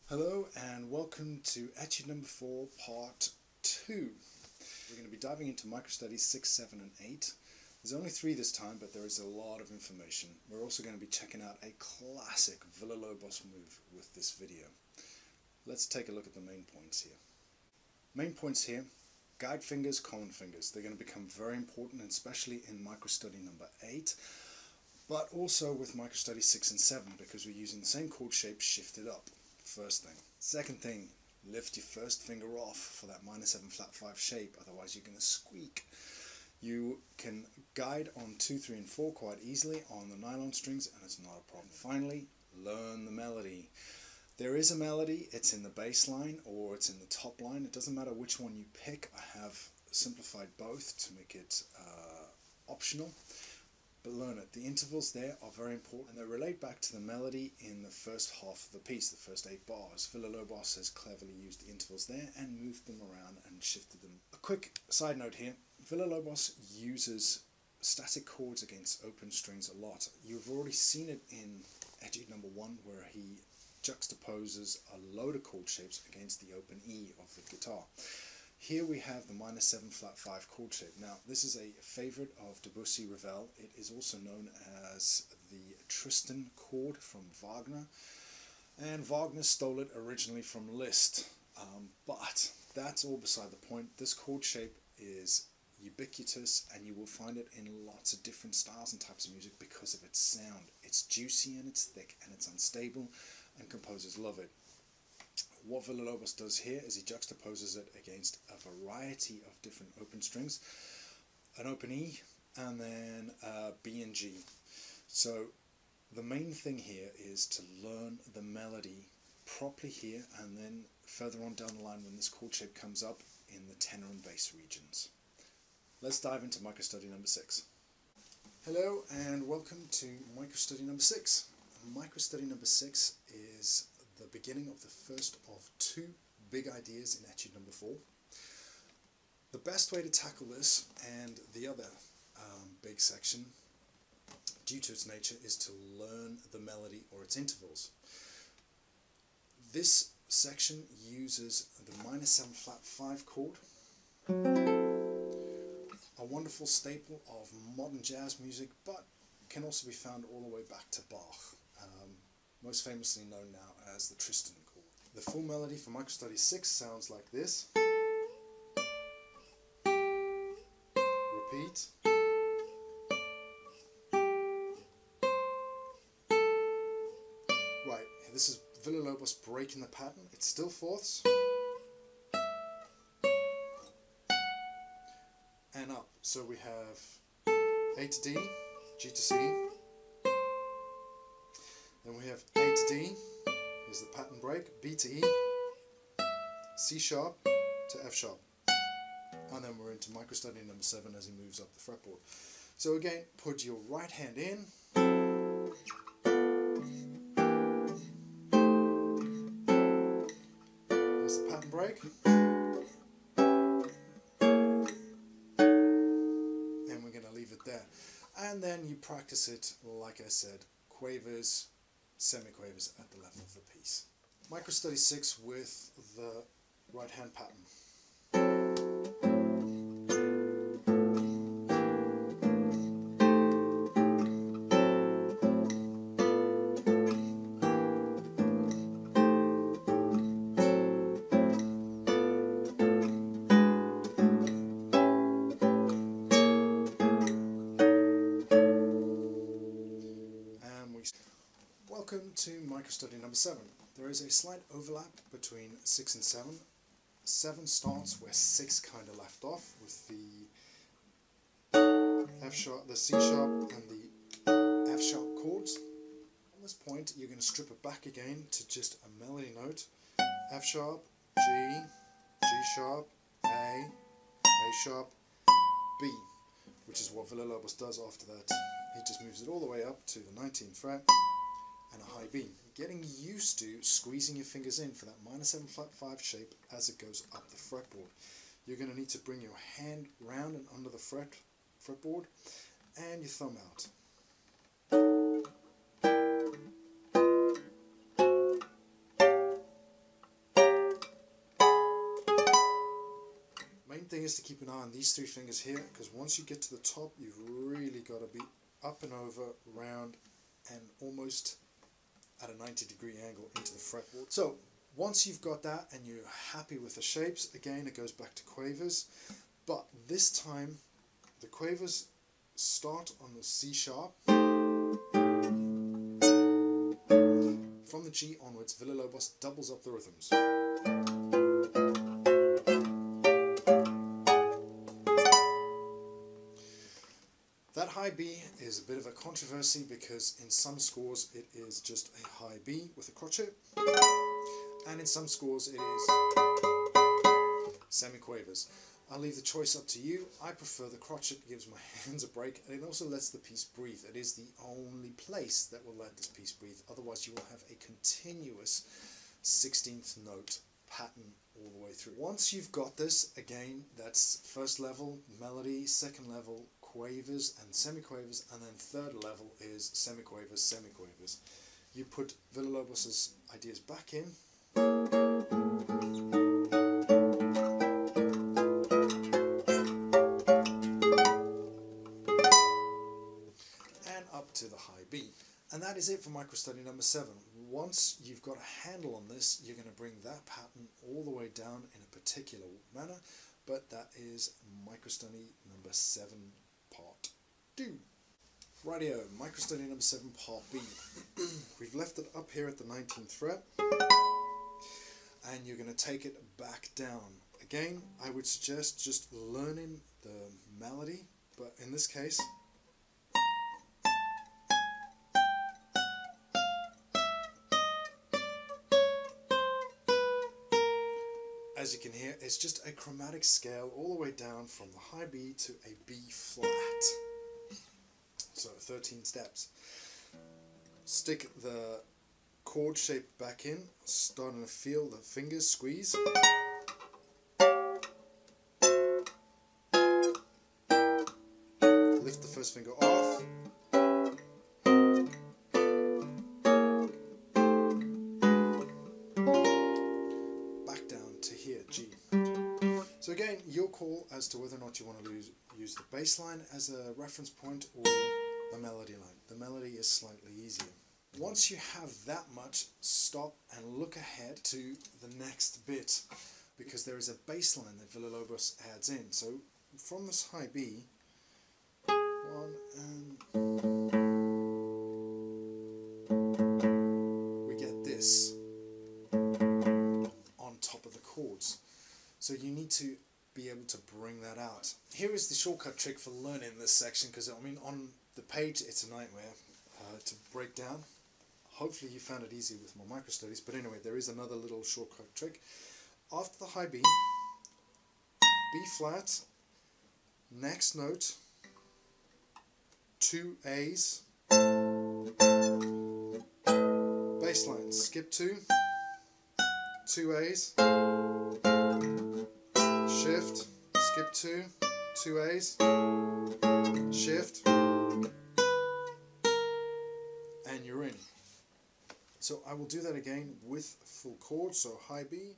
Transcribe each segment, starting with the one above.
Hello and welcome to Etude number 4 part 2. We're going to be diving into microstudies 6, 7 and 8. There's only 3 this time, but there is a lot of information. We're also going to be checking out a classic Villa-Lobos move with this video. Let's take a look at the main points here. Main points here: guide fingers, common fingers. They're going to become very important, especially in microstudy number 8. But also with microstudy 6 and 7, because we're using the same chord shape shifted up. First thing. Second thing, lift your first finger off for that -7 flat 5 shape, otherwise you're going to squeak. You can guide on 2, 3 and 4 quite easily on the nylon strings and it's not a problem. Finally, learn the melody. There is a melody, it's in the bass line or it's in the top line. It doesn't matter which one you pick. I have simplified both to make it optional. But learn it. The intervals there are very important and they relate back to the melody in the first half of the piece, the first 8 bars. Villa-Lobos has cleverly used the intervals there and moved them around and shifted them. A quick side note here, Villa-Lobos uses static chords against open strings a lot. You've already seen it in Etude number 1 where he juxtaposes a load of chord shapes against the open E of the guitar. Here we have the -7 flat 5 chord shape. Now this is a favourite of Debussy Ravel. It is also known as the Tristan chord from Wagner, and Wagner stole it originally from Liszt, but that's all beside the point. This chord shape is ubiquitous and you will find it in lots of different styles and types of music because of its sound. It's juicy and it's thick and it's unstable and composers love it. What Villa-Lobos does here is he juxtaposes it against a variety of different open strings, an open E and then B and G. So the main thing here is to learn the melody properly here and then further on down the line when this chord shape comes up in the tenor and bass regions. Let's dive into microstudy number 6. Hello and welcome to microstudy number 6. Microstudy number 6 is the beginning of the first of 2 big ideas in Etude number 4. The best way to tackle this and the other big section, due to its nature, is to learn the melody or its intervals. This section uses the -7 flat 5 chord, a wonderful staple of modern jazz music, but can also be found all the way back to Bach. Most famously known now as the Tristan chord. The full melody for microstudy 6 sounds like this. Repeat. Right, this is Villa-Lobos breaking the pattern. It's still fourths. And up. So we have A to D, G to C. Then we have A to D, here's the pattern break, B to E, C sharp to F sharp. And then we're into microstudy number 7 as he moves up the fretboard. So again, put your right hand in. There's the pattern break. And we're going to leave it there. And then you practice it, like I said, quavers, semiquavers at the level of the piece. Microstudy 6 with the right hand pattern. Welcome to microstudy number 7. There is a slight overlap between 6 and 7. 7 starts where 6 kind of left off with the F sharp, the C sharp and the F sharp chords. On this point you're going to strip it back again to just a melody note. F sharp, G, G sharp, A sharp, B, which is what Villa-Lobos does after that. He just moves it all the way up to the 19th fret and a high B. Getting used to squeezing your fingers in for that -7 flat 5 shape as it goes up the fretboard. You're going to need to bring your hand round and under the fretboard and your thumb out. Main thing is to keep an eye on these three fingers here, because once you get to the top, you've really got to be up and over, round, and almost at a 90-degree angle into the fretboard. So once you've got that and you're happy with the shapes, again it goes back to quavers, but this time the quavers start on the C sharp. From the G onwards, Villa-Lobos doubles up the rhythms. That high B is a bit of a controversy because in some scores it is just a high B with a crotchet, and in some scores it is semi-quavers. I'll leave the choice up to you. I prefer the crotchet. It gives my hands a break, and it also lets the piece breathe. It is the only place that will let this piece breathe. Otherwise you will have a continuous 16th note pattern all the way through. Once you've got this, again, that's first level melody, second level quavers and semi-quavers, and then third level is semi-quavers, semi-quavers. You put Villa-Lobos' ideas back in, to the high B. And that is it for microstudy number 7. Once you've got a handle on this, you're going to bring that pattern all the way down in a particular manner, but that is microstudy number 7 part 2. Rightio, microstudy number 7 part B. We've left it up here at the 19th fret, and you're going to take it back down. Again, I would suggest just learning the melody, but in this case, as you can hear, it's just a chromatic scale all the way down from the high B to a B flat. So 13 steps. Stick the chord shape back in, starting to feel the fingers squeeze. Lift the first finger off. So again, your call as to whether or not you want to use the bass line as a reference point or the melody line. The melody is slightly easier. Once you have that much, stop and look ahead to the next bit, because there is a bass line that Villa-Lobos adds in. So from this high B, 1 and we get this on top of the chords. So you need to be able to bring that out. Here is the shortcut trick for learning this section, because I mean on the page it's a nightmare to break down. Hopefully you found it easy with my micro studies, but anyway, there is another little shortcut trick. After the high B, B flat, next note, 2 A's, bass line, skip 2, 2 A's, shift, skip 2, 2 A's, shift, and you're in. So I will do that again with full chord, so high B,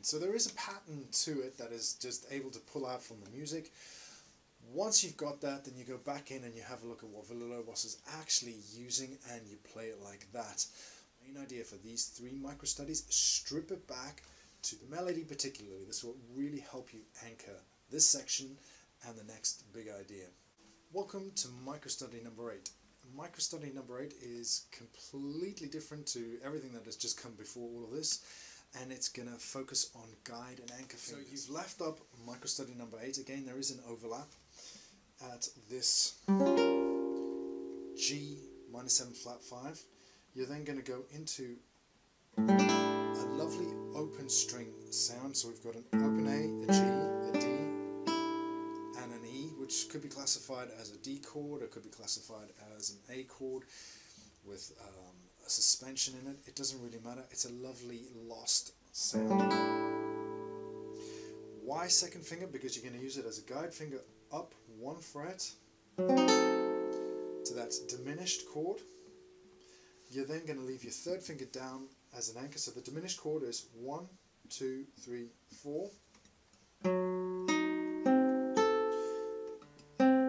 so there is a pattern to it that is just able to pull out from the music. Once you've got that, then you go back in and you have a look at what Villa-Lobos is actually using, and you play it like that. Main idea for these 3 micro studies, strip it back to the melody particularly. This will really help you anchor this section and the next big idea. Welcome to micro study number 8. Micro study number 8 is completely different to everything that has just come before all of this, and it's going to focus on guide and anchor fingers. So you've left up micro study number 8. Again, there is an overlap at this G minus 7 flat 5. You're then going to go into a lovely open string sound. So we've got an open A, a G, a D, and an E, which could be classified as a D chord, or could be classified as an A chord. with a suspension in it. It doesn't really matter. It's a lovely lost sound. Why second finger? Because you're going to use it as a guide finger up 1 fret to that diminished chord. You're then going to leave your third finger down as an anchor. So the diminished chord is 1, 2, 3, 4.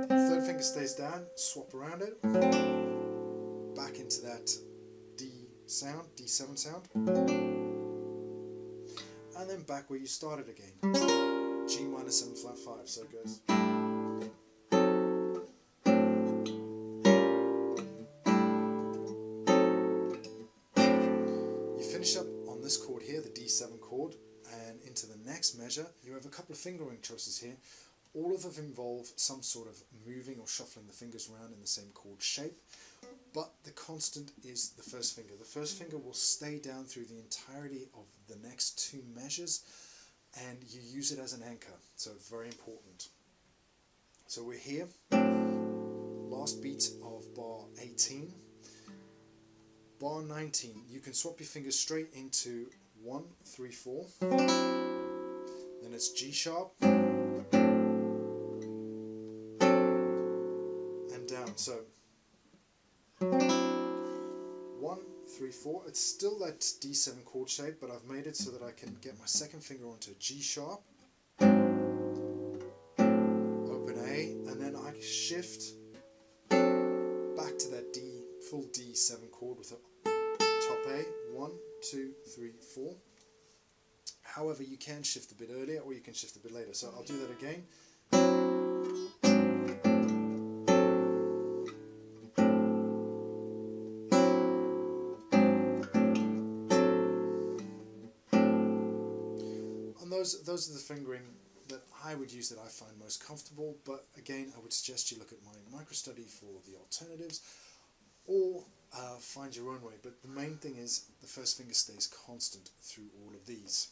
Third finger stays down, swap around it, back into that D sound, D7 sound, and then back where you started again. G minor 7 flat 5, so it goes. You finish up on this chord here, the D7 chord, and into the next measure you have a couple of fingering choices here. All of them involve some sort of moving or shuffling the fingers around in the same chord shape, but the constant is the first finger. The first finger will stay down through the entirety of the next 2 measures, and you use it as an anchor, so very important. So we're here, last beat of bar 18. Bar 19, you can swap your fingers straight into 1, 3, 4, then it's G sharp, down. So 1, 3, 4. It's still that D7 chord shape, but I've made it so that I can get my second finger onto G sharp, open A, and then I shift back to that full D7 chord with a top A. 1, 2, 3, 4. However, you can shift a bit earlier or you can shift a bit later. So I'll do that again. Those are the fingering that I would use, that I find most comfortable, but again I would suggest you look at my micro-study for the alternatives, or find your own way, but the main thing is the first finger stays constant through all of these.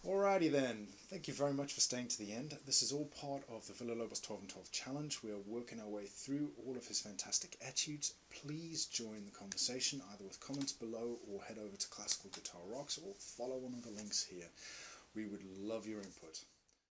Alrighty then, thank you very much for staying to the end. This is all part of the Villa-Lobos 12 and 12 challenge. We are working our way through all of his fantastic etudes. Please join the conversation either with comments below or head over to Classical Guitar Rocks or follow one of the links here. We would love your input.